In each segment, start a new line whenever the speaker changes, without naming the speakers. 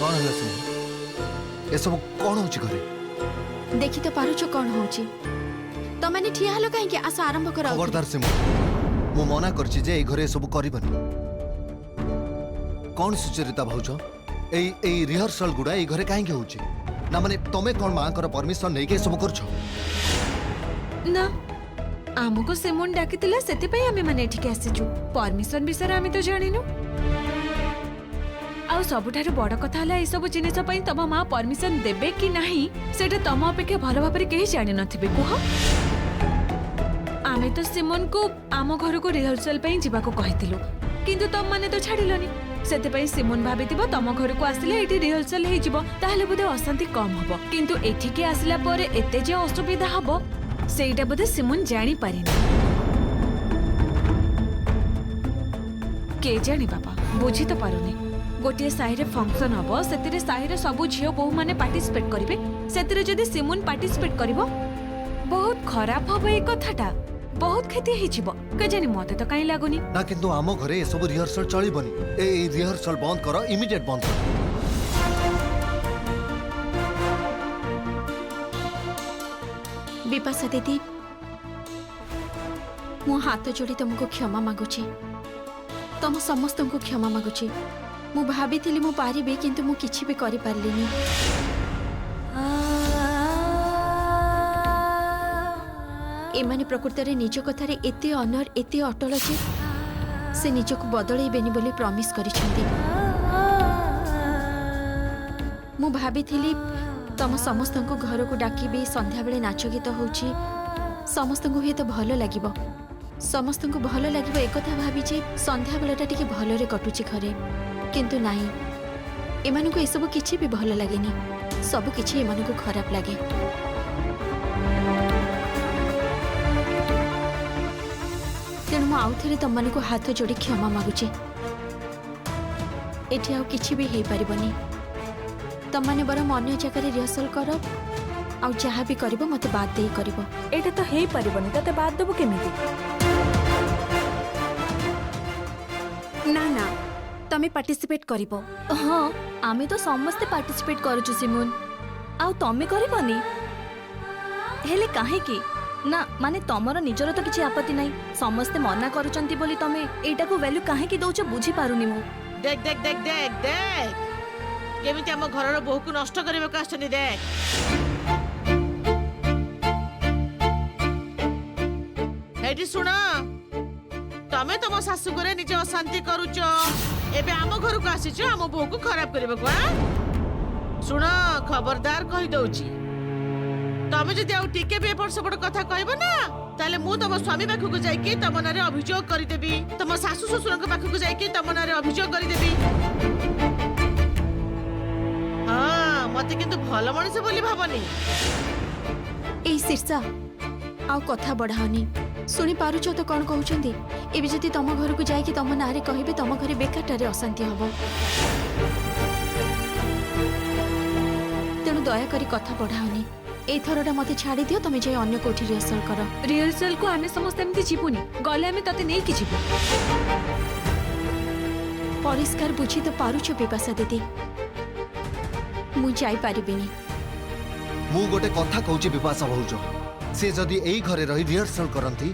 कौन है से ये सब कौन होची घरे
देखि तो पारुछ कौन होची तो माने ठिया हलो काहे कि आस आरंभ करा
खबरदार से मु मना करछि जे ए घरे सब करिबन कौन सुचरिता भाउज ए रिहर्सल गुडा ए घरे काहे के होची ना माने तमे कौन मां कर परमिशन नै के सब करछो
ना आमको सेमोन डाकितिला सेति पई आमे माने ठीक आसीजु परमिशन विषय आमे तो जानिनु आ सबुठार बड़ कथा हला ए सब जिनिस पई तब मां परमिशन देबे कि नाही सेटा तम अपेक्षा भलो भाबरे केही जानि नथिबे कुह आमे तो सिमोन को आम घर को रिहर्सल पई जिबा को कहितिलु किंतु तम माने तो छाडिलोनी सेते पई सिमोन भाबितिबो तम घर को आसिले एठी रिहर्सल हे जिवो ताहले बुदे अशांति कम हबो किंतु एठी के आसिला परे एते जे असुविधा हबो सेटा बुदे सिमोन जानि पारिनी के जानि बाबा बुझी तो पारुनी गोटे साही रे फंक्शन हबो सेतिरे साही रे सबु झियो बहु माने पार्टिसिपेट करिवे सेतिरे जदी सिमोन पार्टिसिपेट करिवो बहुत खराब हबो ए कथाटा बहुत क्षति हे जिवो के जानि मते तो काई लागुनी
ना किंतु आम घरे ए सब रिहर्सल चलिबनी ए रिहर्सल बंद करो इमीडिएट बंद करो
विपाशा दीदी मु हाथ जोड़ी तुमको क्षमा मागुची तुम समस्त को क्षमा मागुची मु भाभी मु पारिबे किंतु मु किछि भी करि पारलिनी एमाने प्रकृति रे निज कथा रे एते ऑनर एते अटल जे से निज को बदलै बेनी बोली प्रॉमिस करिछंती मु भाभी तम समस्त को घर को डाकिबे संध्या बेले नाच गीत होउची समस्त को हे तो भलो लागिबो समस्त को भलो लागिबो एक कथा भाबी जे संध्या बेलेटा टिके भलो रे कटुची घरे किंतु नाही एमानु को एसबो किछि भी भलो लागेनी सब किछि एमानु को खराब लागे तेणु मु आउ थरे तम माने को हाथ जोड़ी क्षमा मागुची एठी आउ किछि भी हे परिबनी तम माने बरम अन्य जगह रिहर्सल कर आउ जहा भी करिवो मते बात देई करिवो
एटा तो हे परिबनी तते बात देबो केमिति
ना ना तमे पार्टिसिपेट करिवो
हाँ आमे तो समस्ते पार्टिसिपेट करूछु सिमोन आउ तमे करिवनी हेले काहे की ना माने तमरो निजरो तो किछि आपत्ति नाही समस्ते मना करूचंती बोली तमे एटा को वैल्यू काहे की दोछ बुझी पारुनी मु
देख देख देख देख देख केमिति हम घरर बहु को नष्ट करबे का आछनी देख हेटी सुन तमे तम सासु घरे निज अशांति करूच एबे आम घर को आसीछ आम बहु को खराब करबे को सुन खबरदार कहि दउची तमे जदि आउ टिके भी एपट सेपट कथा कहबो ना ताले मु तम स्वामी पाखु को जाई कि तम नारे अभियोग करि देबी तम सासु ससुर के पाखु को जाई कि तम नारे अभियोग करि देबी हां मते किंतु भलो मनुष्य बोली भाबनी
ए शीर्षा आउ कथा बढ़ाओनी सुनी पारुछ तो कौन कहउचंदी एबे जति तम घर को जाई कि तम नारे कहिबे तम घरे बेकारटारे अशांति हबो तेणु दया करी कथा बढ़ाओनी ए थरटा मते छाड़ी दियो तमे जे अन्य कोठी रिहर्सल करो
रिहर्सल को आमे समस्त एमती जीवुनी गले आमे तते नै कि जीवु
परिष्कार बुझी तो पारुछ विपाशा दीदी मु जाई पारिबिनी
मु गोटे कथा कहूची विपाशा भाउज से जदि एई घरे रही रिहर्सल करंती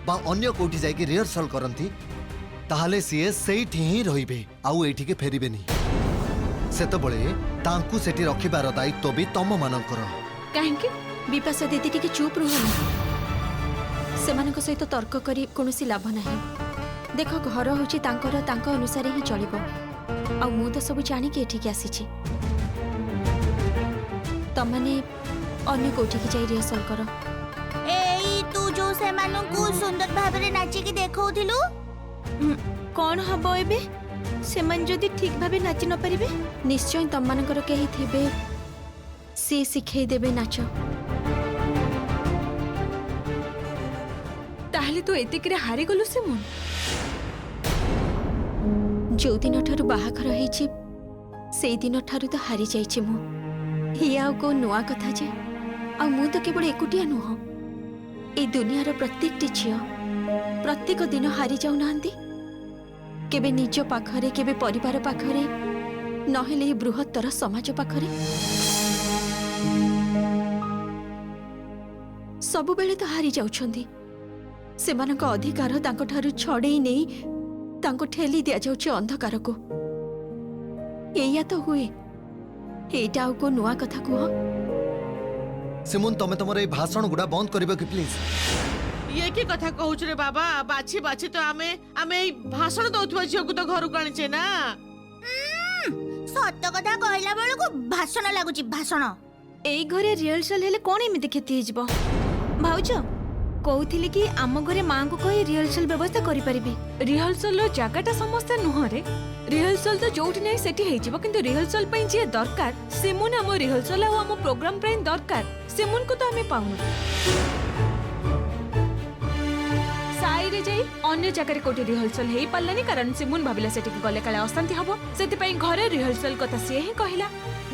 बा अन्य कोठी जाई कि रिहर्सल करंती ताहाले सिए सेठी ही रहिबे आउ एठी के फेरिबेनी सेतो बळे तांकु सेठी रखिबार दायित्व भी तम मानकर
काहेकि विपाशा दीदी टिके चुप रुहनी सेमानक सहित तर्क करी कोनोसी लाभ नाही देख घर होची तांकर तांको अनुसार ही चलिबो आ मु तो सब जानी के एठी के आसीची तमने अन्य कोठी की जाई रिहर्सल करो
एई तू जो से माननकु सुंदर भाबरे नाची की देखौथिलु
कौन हबो एबे सेमन जदि ठीक भाबे नाची न परिबे
निश्चय तममानकर केही थिबे से सिखै देबे नाच
ताहले तो एतिकरे हारि गलु सेमन
जो दिन ठारू बाहाघर हेछि से दिन ठारू तो हारि जाइछि मु ही आउ को नुआ कथा जे आ मु तो केवल एकुटिया नुह ए दुनियार प्रत्येकटी झियो प्रत्येक दिन हारि जाउ नांती केबे निज पाखरे केबे परिवार पाखरे नहेले ए बृहत्तर समाज पाखरे सबु बेले तो हारी जाउछंदी सेमानक अधिकार तांको ठारू छड़ेई नै तांको ठेली दिया जाउछ अंधकार को एया तो हुए एटा आउ को नुआ कथा कुह
सिमुन तमे तमर ए भाषण गुडा बंद करिबो कि प्लीज
ये की कथा कहूछ रे बाबा बाछी बाछी तो आमे आमे एई भाषण दउथवा झियो को तो घर को आनिचे ना
सत्य कथा कहला बेलको भाषण लागुची भाषण
एई घरे रिहर्सल हेले कोन एमिति खेती हिजबो भाउज कहूथिले कि आम घरे मां को कहि रिहर्सल व्यवस्था करि परिबी
रिहर्सल रो जगहटा समस्या नुह रे रिहर्सल तो जोठी नै सेठी हेजिबो किंतु रिहर्सल पई जे दरकार सिमुन हम रिहर्सल आ हम प्रोग्राम पई दरकार सिमुन को तो हमें पाउनु साई रे जाई अन्य जगह कोठी रिहर्सल हेई पल्लानी कारण सिमुन भाबिला सेठी गले काले अशांति हबो सेति पई घरे रिहर्सल कथा से ही कहिला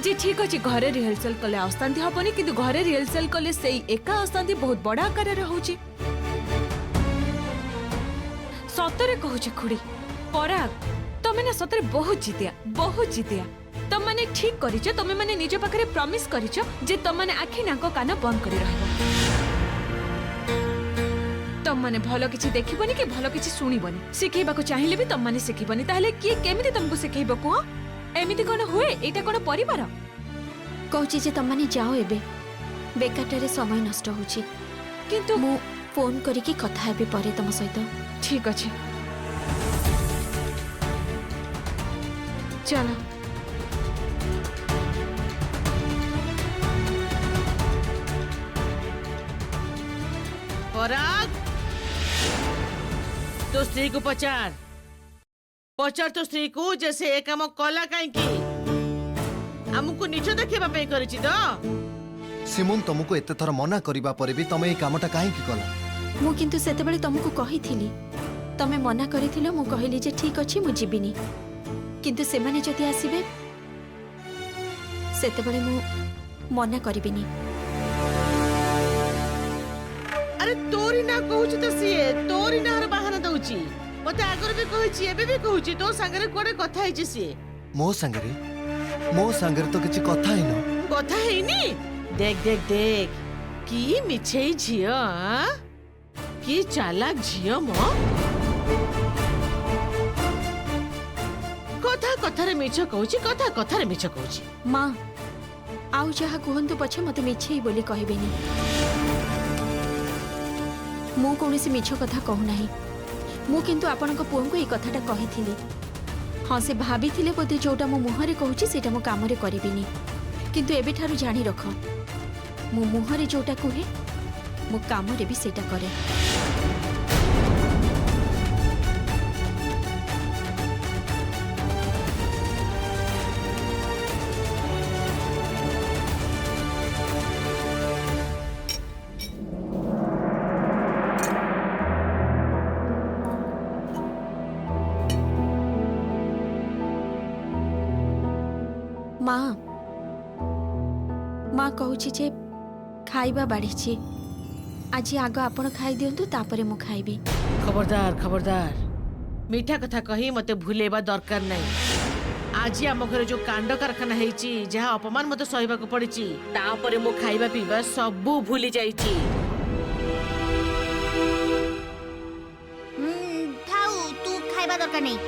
जे ठीक अछि घरे रिहर्सल कले अशांति हबनी किंतु घरे रिहर्सल कले सेई एका अशांति बहुत बड़ा आकार रे होउची सतरे कहूची खुड़ी पराग तमे ना सतरे बहुत जितिया तम माने ठीक करिछ तमे माने निज पाखरे प्रॉमिस करिछ जे तम माने आखि नाको कान बंद करि रहबो तम माने भलो किछि देखिबनी कि भलो किछि सुनिबनी सिखेबा को चाहिले भी तम माने सिखिबनी ताहले की केमिति तुमको सिखेबो को एमिति कोन हुए एटा कोन परिवार
कहूची जे तमने जाओ एबे बेकारटारे समय नष्ट होची
किंतु
मु फोन करिकी कथा हेबे परे तम सहित
ठीक अछि चलो
पराग तो स्त्री को पचार तो स्त्री को जैसे एक काम कला काई की हमको नीचो देखिबा पे करिछि तो
सिमुन तुमको एते थर मना करिबा परे भी तमे ए कामटा काहे की कला
मु किंतु सेते बेले तुमको कहिथिली तमे मना करिथिलो मु कहली जे ठीक अछि मु जिबिनी किंतु से माने जदि आसीबे सेते बेले मु मना करिबिनी
अरे तोरी ना कहूछि तो सिए तोरी ना हर बहाना दउछि मते आगर भी कहछि एबे भी कहछि तो संगरे कोडे कथा हिछि सिए
मो संगरे तो किछि कथा ही न
कथा हेनी देख देख देख की मिछेई झियो की चालाक झियो मो कथा कथारे मिछ कहूछि कथा कथारे मिछ कहूछि
मां आउ जहा कुहंतु पछे मते मिछेई बोली कहबेनी मु कोनोसी मिछ कथा कहू नाही मु किंतु आपनक पुओं को ए कथाटा कहिथिली हाँ से भाभी बोधे जोटा मो मुहरे कहूची सेटा मो कामरे करिबिनी किंतु एबे ठारू जानी रख मो मुहरे जोटा कहे मो कामरे भी सेटा करे माँ कहूची जे खाइबा बाढ़ी आज आग आपण खाई दियंतु तापरे मु खाइबी
खबरदार खबरदार मीठा कथा कही मते भूलेबा दरकार नहीं आज आम घर जो कांड कारखाना हेची जहा अपमान मते सहिबा को पड़िची तापरे मु खाइबा पीबा सबु भूली जाईची
थाउ तू खाइबा दरकार नहीं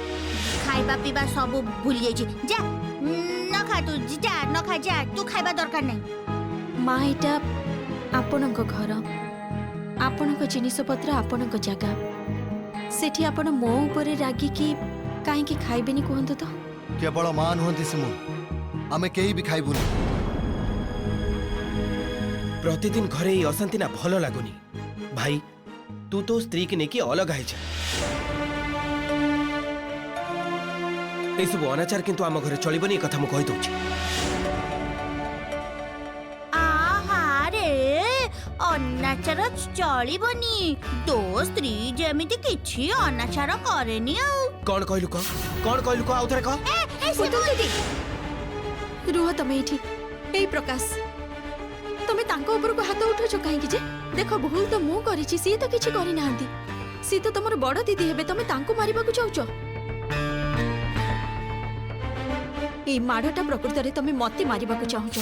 खाइबा पीबा सब भूली जाईची जा न खा तू जा न खा जा तू खाइबा दरकार नहीं
माँ एटा आपणक घर आपणक जिनिस पत्र आपणक जगह सेठी आपण मो ऊपर रागी की काहे की खाइबेनी कहंतु तो
केवल मान हुंती सिमुन आमे केही भी खाइबुनी
प्रतिदिन घरे ही अशांति ना भलो लागुनी भाई तू तो स्त्री के नेकी अलग है सब अनाचार किंतु आम घरे चलिबनी कथा मु कहि दउची
अनाचार चलिबनी दो स्त्री जेमिति किछि अनाचार करेनी आउ
कौन कहलु को आउ थरे कह
पुतुल दीदी रुह तमे एठी एई प्रकाश तमे तांको ऊपर को हाथ उठो काहे कि जे देखो भूल तो मु करिछि सी तो किछि करि नाहंती सी तो तमर बड़ दीदी हेबे तमे तांको मारिबा को चाउचो এই ମାଡ଼ଟା ପ୍ରକୃତରେ ତମେ ମତେ ମାରିବାକୁ ଚାହୁଁଛ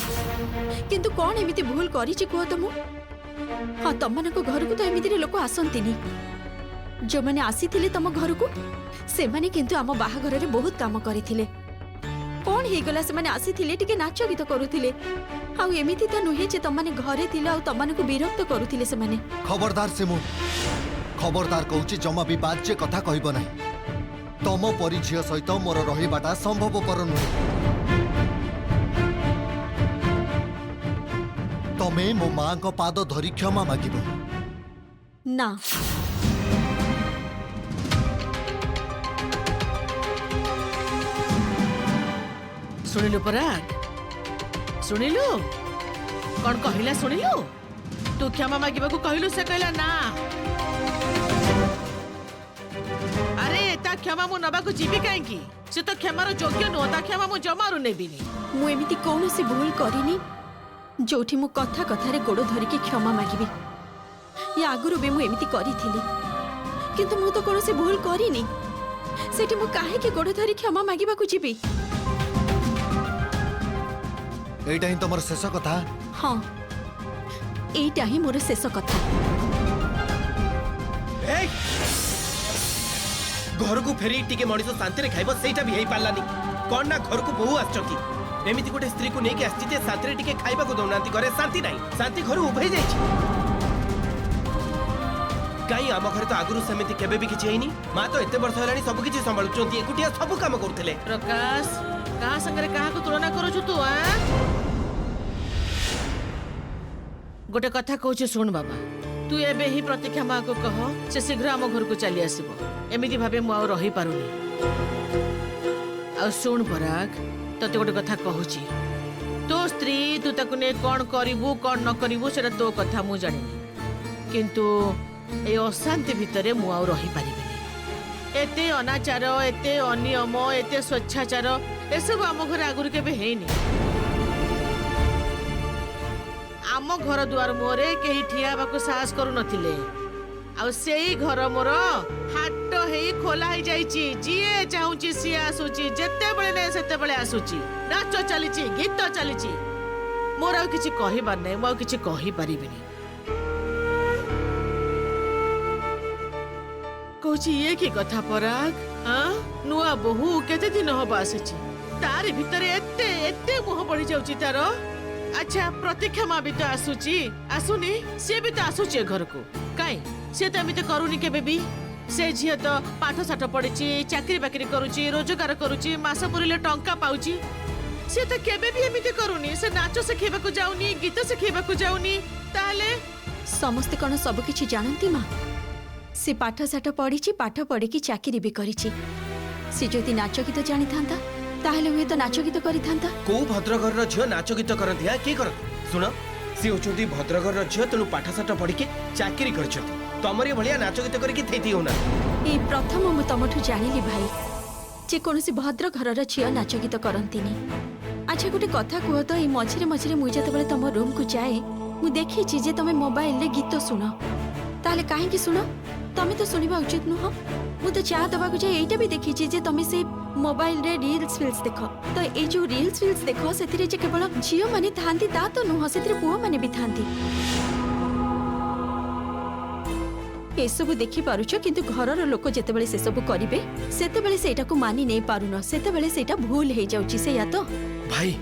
କିନ୍ତୁ କଣ ଏମିତି ଭୁଲ କରିଛି କୁହ ତ ମୁଁ ହଁ ତମମାନଙ୍କ ଘରକୁ ତ ଏମିତିରେ ଲୋକ ଆସନ୍ତିନି ଯୋଉମାନେ ଆସିଥିଲେ ତମ ଘରକୁ ସେମାନେ କିନ୍ତୁ ଆମ ବାହାଘରରେ ବହୁତ କାମ କରିଥିଲେ କଣ ହେଇଗଲା ସେମାନେ ଆସିଥିଲେ ଟିକେ ନାଚ ଗୀତ କରୁଥିଲେ ଆଉ ଏମିତି ତ ନୁହେଁ ଯେ ତମମାନେ ଘରେ ଥିଲେ ଆଉ ତମମାନଙ୍କୁ ବିରକ୍ତ କରୁଥିଲେ ସେମାନେ
ଖବରଦାର ସିମୁ ଖବରଦାର କହୁଛି ଜମା ବି ବାଜ୍ୟ କଥା କହିବ ନାହିଁ ତମ ପରି ଝିଅ ସହିତ ମୋର ରହିବାଟା ସମ୍ଭବପର ନୁହେଁ ତମେ ମୋ ମାଙ୍କ ପାଦ ଧରି କ୍ଷମା ମାଗିବ
ନା
ଶୁଣିଲୁ ପରାଗ ଶୁଣିଲୁ କଣ କହିଲା ଶୁଣିଲୁ ତୁ କ୍ଷମା ମାଗିବାକୁ କହିଲୁ ସେ କହିଲା ନା ଆରେ ତା କ୍ଷମା ମୁଁ ନବାକୁ ଯିବି କାହିଁକି ସେ ତ କ୍ଷମାର ଯୋଗ୍ୟ ନୁହଁ ତା କ୍ଷମା ମୁଁ ଜମାରୁ ନେବିନି
ମୁଁ ଏମିତି କୌଣସି ଭୁଲ କରିନି ଯୋଉଠି ମୁଁ କଥା କଥାରେ ଗୋଡ଼ ଧରିକି କ୍ଷମା ମାଗିବି ୟା ଆଗରୁ ବି ମୁଁ ଏମିତି କରିଥିଲି କିନ୍ତୁ ମୁଁ ତ କୌଣସି ଭୁଲ କରିନି ସେଠି ମୁଁ କାହିଁକି ଗୋଡ଼ ଧରି କ୍ଷମା ମାଗିବାକୁ ଯିବି
ଏଇଟା ହିଁ ତମର ଶେଷ କଥା
ହଁ ଏଇଟା ହିଁ ମୋର ଶେଷ କଥା
ଏଇ! ଘରକୁ ଫେରି ଟିକେ ମଣିଷ ଶାନ୍ତିରେ ଖାଇବ ସେଇଟା ବି ହେଇପାରିଲାନି କଣ ନା ଘରକୁ ବୋହୁ ଆସିଛନ୍ତି ଏମିତି ଗୋଟେ ସ୍ତ୍ରୀକୁ ନେଇକି ଆସିଛି ଯେ ଶାନ୍ତିରେ ଟିକେ ଖାଇବାକୁ ଦଉନାହାନ୍ତି ଘରେ ଶାନ୍ତି ନାହିଁ ଶାନ୍ତି ଘରୁ ଉଭେଇ ଯାଇଛି କାଇଁ ଆମ ଘରେ ତ ଆଗରୁ ସେମିତି କେବେ ବି କିଛି ହେଇନି ମା ତ ଏତେ ବର୍ଷ ହେଲାଣି ସବୁ କିଛି ସମ୍ଭାଳୁଛନ୍ତି ଏକୁଟିଆ ସବୁ କାମ କରୁଥିଲେ
ପ୍ରକାଶ କାହା ସାଙ୍ଗରେ କାହାକୁ ତୁଳନା କରୁଛୁ ତୁ ଗୋଟେ କଥା କହୁଛି ଶୁଣ ବାବା ତୁ ଏବେ ହିଁ ପ୍ରତୀକ୍ଷା ମାକୁ କହ ସେ ଶୀଘ୍ର ଆମ ଘରକୁ ଚାଲି ଆସିବ ଏମିତି ଭାବେ ମୁଁ ଆଉ ରହିପାରୁନି ଆଉ ଶୁଣ ପରାଗ ତତେ ଗୋଟେ କଥା କହୁଛି ତୋ ସ୍ତ୍ରୀ ତୁ ତାକୁ ନେଇ କଣ କରିବୁ କଣ ନ କରିବୁ ସେଟା ତୋ କଥା ମୁଁ ଜାଣିନି କିନ୍ତୁ এই অশান্তি ভিতরে মু আর রহিপারিবিনি এতে অনাচার এতে অনিয়ম এতে স্বেচ্ছাচার এসব আম ঘরে আগুরি কেবে হয়নি আম ঘর দুয়ার মুহরে কেহি ঠিয়া হওয়াকে সাহস করু নথিলে আর সেই ঘর মোর হাট হেই খোলা হয়ে যাইছি যিয়ে চাহুছি সিয়ে আসুচি যেতেবেলে নে সেতেবেলে আসুচি নাচ চালিছি গীত চালিছি মোর আর কিছু কহিবার নাই মু আর কিছু কহি পারিবিনি কৌছি ইয়ে কি কথা পরাগ নুয়া বহু কেতে দিন হব আসিছি তার ভিতরে এতে এতে মুহ পড়ি যাউছি তার আচ্ছা প্রতীক্ষা মা বি তো আসুচি আসুনি সে বি তো আসুচি ঘরকু কাই সে তো এমিতি করুনি কেবে বি সে ঝিও তো পাঠ সাঠ পড়িছি চাকরি বাকরি করুচি রোজগার করুচি মাস পুরিলে টঙ্কা পাউচি সে তো কেবে বি এমিতি করুনি সে নাচ শিখাইবাকু যাউনি গীত শিখাইবাকু যাউনি তাহলে
ସମସ୍ତେ କଣ ସବୁ କିଛି ଜାଣନ୍ତି ମା ସେ ପାଠ ସାଠ ପଢିଛି ପାଠ ପଢିକି ଚାକିରି ବି କରିଛି ସେ ଯଦି ନାଚ ଗୀତ ଜାଣିଥାନ୍ତା ତାହେଲେ ହୁଏତ ନାଚ ଗୀତ କରିଥାନ୍ତା
କୋଉ ଭଦ୍ରଘରର ଝିଅ ନାଚ ଗୀତ କରନ୍ତି କିଏ କରନ୍ତି ଶୁଣ ସେ ହଉଛନ୍ତି ଭଦ୍ରଘରର ଝିଅ ତେଣୁ ପାଠଶାଠ ପଢିକି ଚାକିରି କରିଛନ୍ତି ତମରି ଭଳିଆ ନାଚ ଗୀତ କରିକି ଥେଇଥି ହଉନା
ଏଇ ପ୍ରଥମ ମୁଁ ତମଠୁ ଜାଣିଲି ଭାଇ ଯେ କୌଣସି ଭଦ୍ର ଘରର ଝିଅ ନାଚ ଗୀତ କରନ୍ତିନି ଆଚ୍ଛା ଗୋଟେ କଥା କୁହ ତ ଏଇ ମଝିରେ ମଝିରେ ମୁଁ ଯେତେବେଳେ ତମ ରୁମକୁ ଯାଏ ମୁଁ ଦେଖିଛି ଯେ ତମେ ମୋବାଇଲରେ ଗୀତ ଶୁଣ ତାହେଲେ କାହିଁକି ଶୁଣ ତମେ ତ ଶୁଣିବା ଉଚିତ ନୁହଁ ମୁଁ ତ ଚା ଦେବାକୁ ଯାଇ ଏଇଟା ବି ଦେଖିଛି ଯେ ତମେ ସେ ମୋବାଇଲରେ ରିଲ୍ସ ଫିଲ୍ସ ଦେଖ ତ ଏଇ ଯୋଉ ରିଲ୍ସ ଫିଲ୍ସ ଦେଖ ସେଥିରେ ଯେ କେବଳ ଝିଅମାନେ ଥାନ୍ତି ତା ତ ନୁହଁ ସେଥିରେ ପୁଅମାନେ ବି ଥାନ୍ତି ଏସବୁ ଦେଖିପାରୁଛ କିନ୍ତୁ ଘରର ଲୋକ ଯେତେବେଳେ ସେସବୁ କରିବେ ସେତେବେଳେ ସେଇଟାକୁ ମାନି ନେଇ ପାରୁନ ସେତେବେଳେ ସେଇଟା ଭୁଲ ହେଇଯାଉଛି ସେଇଆ ତ
ଭାଇ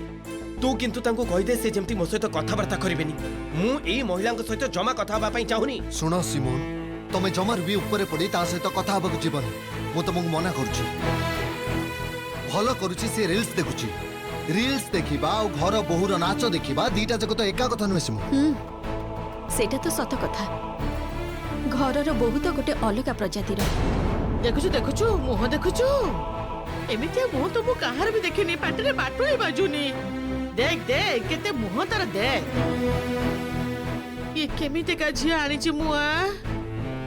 ତୁ କିନ୍ତୁ ତାଙ୍କୁ କହିଦେ ସେ ଯେମିତି ମୋ ସହିତ କଥାବାର୍ତ୍ତା କରିବେନି ମୁଁ ଏଇ ମହିଳାଙ୍କ ସହିତ ଜମା କଥା ହେବା ପାଇଁ ଚାହୁଁନି
ଶୁଣ ସିମୋନ ତମେ ଜମାରୁ ବି ଉପରେ ପଡି ତା ସହିତ କଥା ହେବାକୁ ଯିବନି ମୁଁ ତମକୁ ମନା କରୁଛି ଭଲ କରୁଛି ସେ ରିଲ୍ସ ଦେଖୁଛି ରିଲ୍ସ ଦେଖିବା ଆଉ ଘର ବୋହୁର ନାଚ ଦେଖିବା ଦିଟା ଯାକ ତ ଏକା କଥା ନୁହେଁ ସିମୋନ
ସେଇଟା ତ ସତ କଥା ଘରର ବୋହୁ ତ ଗୋଟେ ଅଲଗା ପ୍ରଜାତିର
ଦେଖୁଛୁ ଦେଖୁଛୁ ମୁହଁ ଦେଖୁଛୁ ଏମିତିଆ ମୁହଁ ତ ମୁଁ କାହାର ବି ଦେଖିନି ପାଟିରେ ବାଟୁ ହିଁ ବାଜୁନି देख देख केते मुह तार देख ये केमितिका झिया आनिची मुआ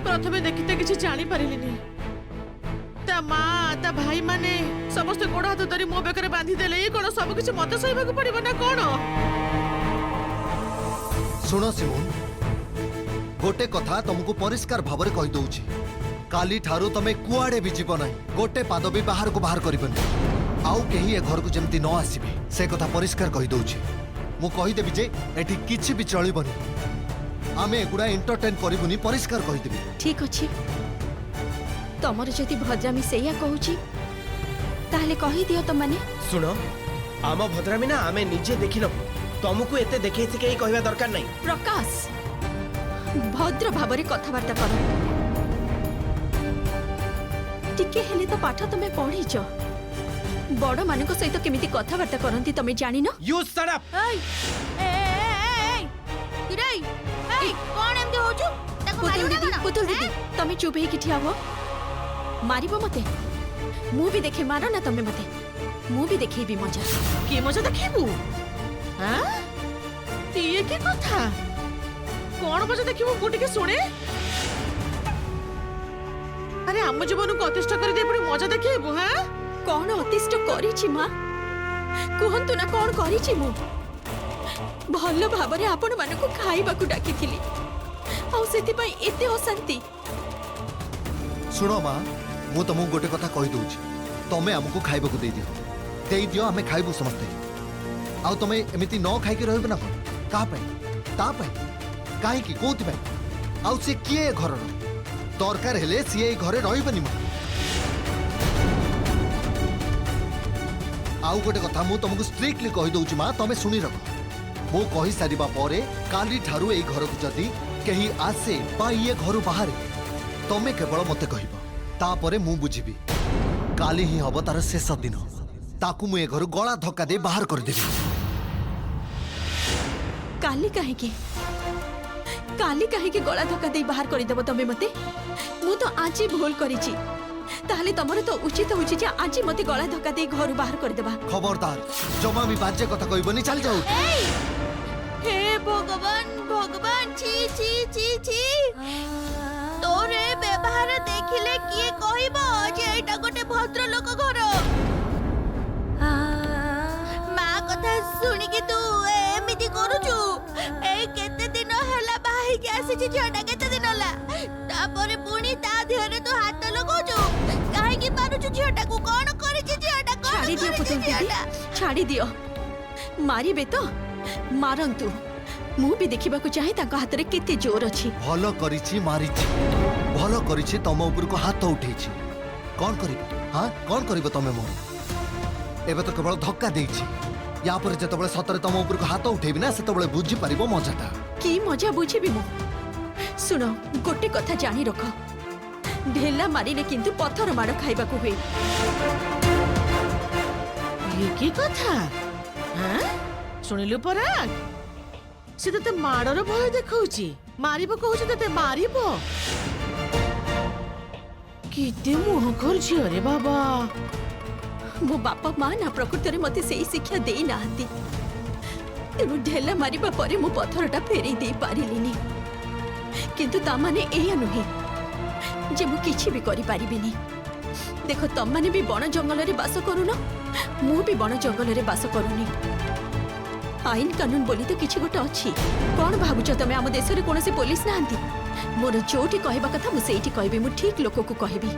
प्रथमे देखिते किछि जानि परिलिनी ता मां ता भाई माने समस्त गोड़ हाथ धरी मो बेकरे बांधी देले ई कोन सब किछि मते सहिबाकु पड़िबो ना कोन
सुनो सिमोन गोटे कथा तुमको परिष्कार भाबरे कहि दउची काली ठारू तमे कुआडे भी जीव नाही गोटे पाद भी बाहर को बाहर करिबनी आउ कहीं ए घर को जमती न आसीबे से कथा परिष्कार कहि दउछि मु कहि देबी जे एठी किछि भी चलिबनी आमे एगुडा एंटरटेन करिबुनी परिष्कार कहि देबी
ठीक अछि तमर जति भद्रामी सेया कहूची ताहले कहि दियो तो माने
शुण आम भद्रामी ना आमे निजे देखि न तुमको एते देखै से केही कहबा दरकार नहीं।
प्रकाश भद्र भावरे कथबार्ता कर टिके हेले तो पाठ तमे पढ़ीच बड़ मानक सहित केमिति कथबार्ता करंती तमे जानि न
यू शट अप।
कौन एमती होचु
पुतुल दीदी तमे चुप हे कि ठिया हो मारिबो मते मु भी देखे मारो ना तमे मते मु भी देखेबी मजा
के मजा देखिबू हां ये की कथा कौन मजा देखिबू गोटी के सुने अरे हम जीवन को अतिष्ठ कर दे पड़ी मजा देखिबू हां
कौन अतिष्ट करिछि मां कहंतु ना कौन करिछि मु भल भाबरे आपण मानको खाइबा को डाकिथिली आ सेति पई एते अशांति
सुनो मां मु तुमको गोटे कथा कहि दउछि तमे हमको खाइबा को दे दियो आमे खाइबु समस्ते आउ तमे एमिति न खाइ के रहबे ना का पई ता पई काहे की कोति पई आउ से किए घर दरकार हेले सी घरे रहबनी म आउ गोटे कथा मु तुमको स्ट्रिक्टली कहि दउछि मां तमे सुनी रख मु कहि सारिबा परे काली ठारू एई घर को जदी केही आसे बा ये घर बाहर तमे केवल मते कहिबो तापरे मु बुझिबी काली ही हब तार शेष दिन ताकू मु ए घर गला धक्का दे बाहर कर देबी
काली काहे के गला धक्का दे बाहर कर देबो तमे मते मु तो आज भूल करिछि ताहले तमरो तो उचित होछि जे आज मते गला धक्का दे घर बाहर कर देबा
खबरदार जमा भी बाजे कथा कहबनी चल जाऊ
हे भगवान भगवान छी छी छी छी तोरे व्यवहार देखिले किए कहबो जे एटा गोटे भद्र लोक घर मां कथा सुनी कि तू एमिति करूछु ए केते दिन हला बाही के आसी छी झडा केते दिन हला तापरे पुनी ता देहरे तो हाथ लगाउछु काहे कि मारुछु झडा को कोन करि छी झडा कोन
छाड़ी दियो पुतुल दीदी छाड़ी दियो मारिबे तो मारंतु मु भी देखिबा को चाहे ताका हाथ रे केते जोर अछि
भलो करिछि मारिछि भलो करिछि तम ऊपर को हाथ उठेछि कोन करिबो हां कोन करिबो तमे मोर एबे तो केवल धक्का देछि या पर जतबळे सतरे तम ऊपर को हाथ उठेबी ना सेतबळे बुझि परिबो मजाटा
की मजा बुझिबी मु सुनो गोटे कथा जानी रख ढेला मारिले किंतु पत्थर माड़ खाइबा को हुए
ये की कथा हां सुनिलु पराग से तते माड़र भय देखौची मारिबो कहूची तते मारिबो किते मुह कर झियो रे बाबा
मो बापा मां ना प्रकृति रे मते सेही शिक्षा देई नाहंती तेनु ढेला मारिबा परे मो पत्थरटा फेरी दे पारिलिनी किंतु ता माने एया नुहे जे मु किछि भी करि पारिबिनी देखो तम माने भी बण जंगल रे बास करू ना मु भी बण जंगल रे बास करूनी आईन कानून बोली तो किछि गोटे अछि कोन भाबुछ तमे हम देश रे कोनसे पुलिस नाहंती मोर जोटी कहबा कथा मु सेठी कहबी मु ठीक लोक को कहबी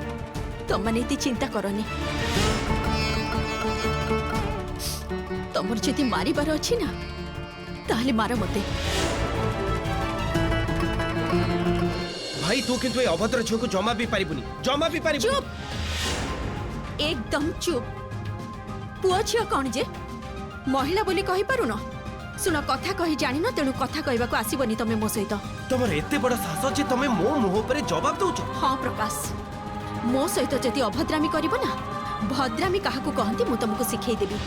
तम माने इति चिंता करनी तमर जति मारिबार अछि ना ताहले मार मते
भाई तू किंतु ए अभद्र झियो को जमा भी पारिबुनी
चुप एकदम चुप पुआ छिया कौन जे महिला बोली कहि पारु न सुन कथा कहि जानि न तेनु कथा कहबा को आसीबनी तमे मो सहित
तमर एते बड़ साहस जे तमे मो मुह पर जवाब दउछ
हां प्रकाश मो सहित जति अभद्रामी करिबो ना भद्रामी काहा को कहंती मु तुमको सिखै देबी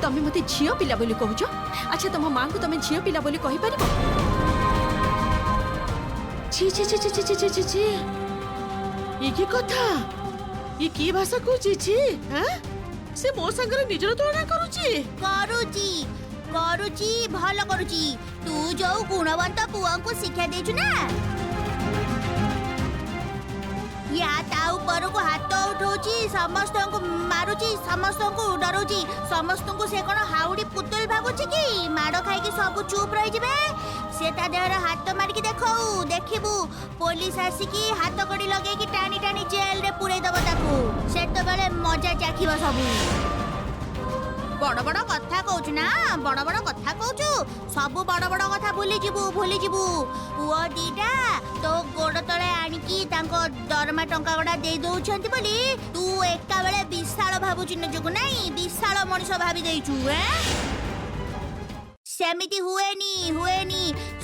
तमे मते झियो पिला बोली कहउछ अच्छा तम मां को तमे झियो पिला बोली कहि पारिबो
छी छी छी छी छी छी छी ये की कथा ये की भाषा कहूची छी हां से मो संगरे निजर तुलना करूची
करूची भल करूची तू जो गुणवंत पुआ को शिक्षा देछु ना या ता ऊपर को हाथ उठौची समस्त को मारुची समस्त को डरौची समस्त को से कोन हाउडी पुतुल भाबुची की माडो खाई के सब चुप रहि जिवे से ता देहर हाथ मार के देखिबू पुलिस आसी की हाथ कड़ी लगे की टाणी टाणी जेल रे पुरै दब ताकू से तो बेले मजा चाखिबो सब বড় বড় কথা কହୁଛୁ না বড় বড় কথা কହୁଛୁ ସବୁ ବଡ ବଡ କଥା ଭୁଲିଯିବୁ ପୁଅ ଦିଟା ତୋ ଗୋଡ ତଳେ ଆଣିକି ତାଙ୍କ ଦରମା ଟଙ୍କା ଗୁଡା ଦେଇ ଦଉଛନ୍ତି ବୋଲି ତୁ ଏକା ବେଳେ ବିଶାଳ ଭାବୁଛୁ ନିଜକୁ ନାଇଁ ବିଶାଳ ମଣିଷ ଭାବି ଦେଇଛୁ ସେମିତି ହୁଏନି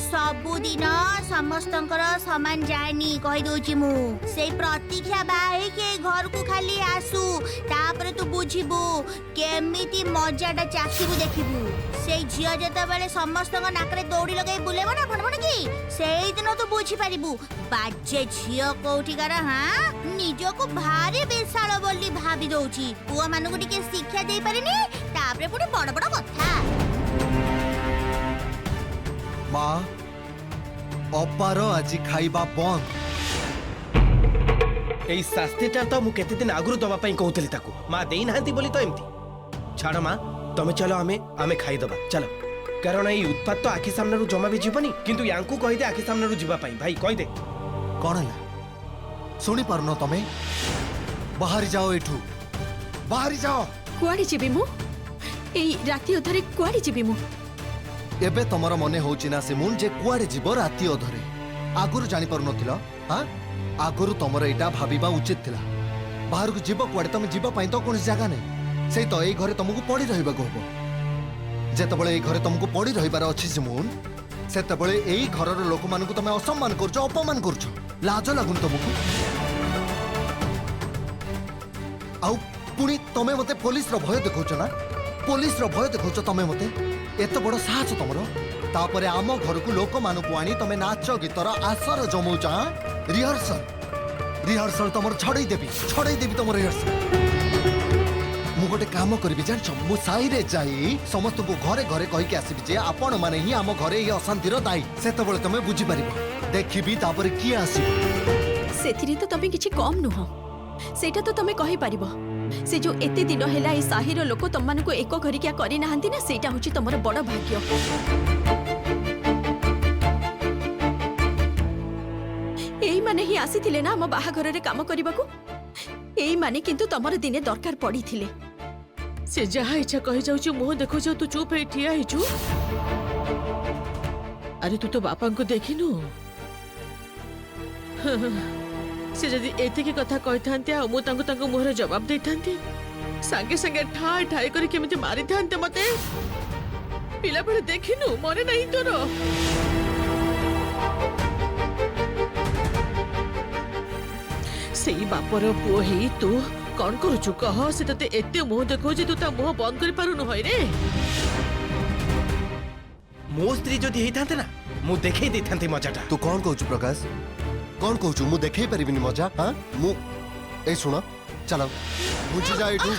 ସବୁଦିନ ସମସ୍ତଙ୍କର ସମାନ ଯାଏନି କହିଦଉଛି ମୁଁ ସେଇ ପ୍ରତୀକ୍ଷା ବାହା ହେଇକି ଘରକୁ ଖାଲି ଆସୁ ତାପରେ ତୁ ବୁଝିବୁ କେମିତି ମଜାଟା ଚାଖିବୁ ଦେଖିବୁ ସେଇ ଝିଅ ଯେତେବେଳେ ସମସ୍ତଙ୍କ ନାକରେ ଦୌଡ଼ି ଲଗାଇ ବୁଲେଇବ ନା ଫଣଫଣ କି ସେଇଦିନ ତୁ ବୁଝିପାରିବୁ ବାଜେ ଝିଅ କୋଉଠିକାର ନିଜକୁ ଭାରି ବିଶାଳ ବୋଲି ଭାବି ଦଉଛି ପୁଅମାନଙ୍କୁ ଟିକେ ଶିକ୍ଷା ଦେଇପାରିନି ତାପରେ ପୁଣି ବଡ ବଡ କଥା
ମା ଅପାର ଆଜି ଖାଇବା ବନ୍ଦ
এই শাস্তিটা তো মু কেতে দিন আগুরু দবা পাই কହୁଥିଲି তাকু মা দেই নাহান্তি বলি তো এমতি ছাড় মা তুমি চলো আমি খাই দবা চলো কারণ এই উৎপাত তো আখি সামনারু জমা বি জীবনি কিন্তু ইয়াঙ্কু কই দে আখি সামনারু জিবা পাই ভাই কই দে
କଣ ହେଲା ଶୁଣି ପାରୁନ ତମେ ବାହାରି ଯାଅ ଏଠୁ ବାହାରି ଯାଅ
କୁଆଡେ ଯିବି ମୁଁ ଏଇ ରାତି ଅଧରେ କୁଆଡେ ଯିବି ମୁଁ
ଏବେ ତମର ମନେ ହଉଛି ନା ସିମୁନ୍ ଯେ କୁଆଡେ ଯିବ ରାତି ଅଧରେ ଆଗରୁ ଜାଣିପାରୁନଥିଲ ଆଗରୁ ତମର ଏଇଟା ଭାବିବା ଉଚିତ ଥିଲା ବାହାରକୁ ଯିବ କୁଆଡେ ତମେ ଯିବା ପାଇଁ ତ କୌଣସି ଜାଗା ନାହିଁ ସେଇ ତ ଏଇ ଘରେ ତମକୁ ପଡି ରହିବାକୁ ହବ ଯେତେବେଳେ ଏଇ ଘରେ ତମକୁ ପଡି ରହିବାର ଅଛି ସିମୁନ୍ ସେତେବେଳେ ଏଇ ଘରର ଲୋକମାନଙ୍କୁ ତମେ ଅସମ୍ମାନ କରୁଛ ଅପମାନ କରୁଛ ଲାଜ ଲାଗୁନି ତମକୁ ଆଉ ପୁଣି ତମେ ମତେ ପୋଲିସର ଭୟ ଦେଖାଉଛ ନା ପୋଲିସର ଭୟ ଦେଖାଉଛ ତମେ ମତେ ଏତେ ବଡ ସାହସ ତମର ତାପରେ ଆମ ଘରକୁ ଲୋକମାନଙ୍କୁ ଆଣି ତମେ ନାଚ ଗୀତର ଆସର ଜମଉଛ ରିହର୍ସଲ ତମର ଛଡେଇ ଦେବି ତମର ରିହର୍ସଲ ମୁଁ ଗୋଟେ କାମ କରିବି ଜାଣିଛ ମୁଁ ସାହିରେ ଯାଇ ସମସ୍ତଙ୍କୁ ଘରେ ଘରେ କହିକି ଆସିବି ଯେ ଆପଣ ମାନେ ହିଁ ଆମ ଘରେ ଏହି ଅଶାନ୍ତିର ଦାୟୀ ସେତେବେଳେ ତମେ ବୁଝିପାରିବ ଦେଖିବି ତାପରେ କିଏ ଆସିବ
ସେଥିରେ ତ ତମେ କିଛି କମ୍ ନୁହଁ ସେଇଟା ତ ତମେ କହିପାରିବ ସେ ଯୋଉ ଏତେ ଦିନ ହେଲା ଏ ସାହିର ଲୋକ ତମମାନଙ୍କୁ ଏକ ଘରିକିଆ କରିନାହାନ୍ତି ନା ସେଇଟା ହଉଛି ତମର ବଡ ଭାଗ୍ୟ ଏଇମାନେ ହିଁ ଆସିଥିଲେ ନା ଆମ ବାହାଘରରେ କାମ କରିବାକୁ ଏଇମାନେ କିନ୍ତୁ ତମର ଦିନେ ଦରକାର ପଡିଥିଲେ
ସେ ଯାହା ଇଚ୍ଛା କହିଯାଉଛି ମୁହଁ ଦେଖୁଛ ତୁ ଚୁପ ହେଇ ଠିଆ ହେଇଛୁ ଆରେ ତୁ ତ ବାପାଙ୍କୁ ଦେଖିନୁ ସେ ଯଦି ଏତିକି କଥା କହିଥାନ୍ତି ଆଉ ମୁଁ ତାଙ୍କ ମୁହଁରେ ଜବାବ ଦେଇଥାନ୍ତି ସାଙ୍ଗେ ସାଙ୍ଗେ ଠାଏ ଠାଏ କରି କେମିତି ମାରିଥାନ୍ତେ ମତେ ପିଲାବେଳେ ଦେଖିନୁ ମନେ ନାହିଁ ତୋର ସେଇ ବାପର ପୁଅ ହେଇ ତୁ କଣ କରୁଛୁ କହ ସେ ତତେ ଏତେ ମୁହଁ ଦେଖାଉଛି ତୁ ତା ମୁହଁ ବନ୍ଦ କରିପାରୁନୁ ହଇରେ
ମୋ ସ୍ତ୍ରୀ ଯଦି ହେଇଥାନ୍ତେ ନା ମୁଁ ଦେଖେଇ ଦେଇଥାନ୍ତି ମଜାଟା
ତୁ କଣ କହୁଛୁ ପ୍ରକାଶ କଣ କହୁଛୁ ମୁଁ ଦେଖେଇ ପାରିବିନି ମଜା ମୁଁ ଏଇ ଶୁଣ ଚାଲ ବୁଝି ଯା ଏଠୁ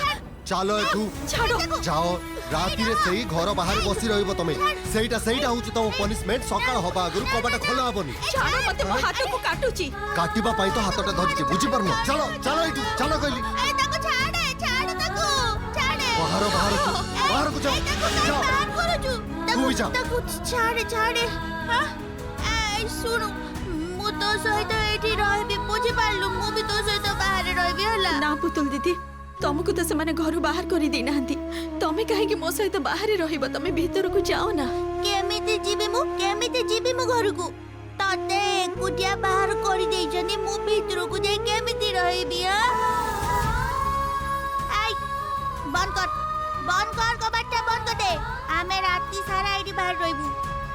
ଚାଲ ଏଠୁ ଯାଅ ରାତିରେ ସେଇ ଘର ବାହାରେ ବସି ରହିବ ତମେ ସେଇଟା ହଉଛି ତମ ପନିଶମେଣ୍ଟ ସକାଳ ହବା ଆଗରୁ କବାଟ ଖୋଲା ହବନି
ଛାଡ଼ ମତେ ମୋ ହାତକୁ କାଟୁଛି
କାଟିବା ପାଇଁ ତ ହାତଟା ଧରିଛି ବୁଝିପାରୁନ ଚାଲ ଏଠୁ ଚାଲ କହିଲି ବାହାରକୁ ଯାଅ ତୁ ବି ଯା
ଶୁଣୁ ମୁଁ ତୋ ସହିତ ଏଠି ରହିବି ବୁଝିପାରିଲୁ ମୁଁ ବି ତୋ ସହିତ ବାହାରେ ରହିବି ହେଲା
ନା ପୁତୁଲ ଦିଦି ତମକୁ ତ ସେମାନେ ଘରୁ ବାହାର କରି ଦେଇନାହାନ୍ତି ତମେ କାହିଁକି ମୋ ସହିତ ବାହାରେ ରହିବ ତମେ ଭିତରକୁ ଯାଅ ନା
କେମିତି ଯିବି ମୁଁ ଘରକୁ ତତେ ଏକୁଟିଆ ବାହାର କରିଦେଇଛନ୍ତି ମୁଁ ଭିତରକୁ ଯାଇ କେମିତି ରହିବି ବନ୍ଦ କର କବାଟଟା ବନ୍ଦ କରିଦେ ଆମେ ରାତି ସାରା ଏଇଠି ବାହାରେ ରହିବୁ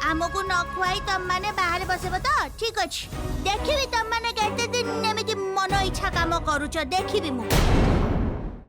ଆମକୁ ନ ଖୁଆଇ ତମମାନେ ବାହାରେ ବସିବ ତ ଠିକ ଅଛି ଦେଖିବି ତମମାନେ କେତେ ଦିନ ଏମିତି ମନ ଇଚ୍ଛା କାମ କରୁଛ ଦେଖିବି ମୁଁ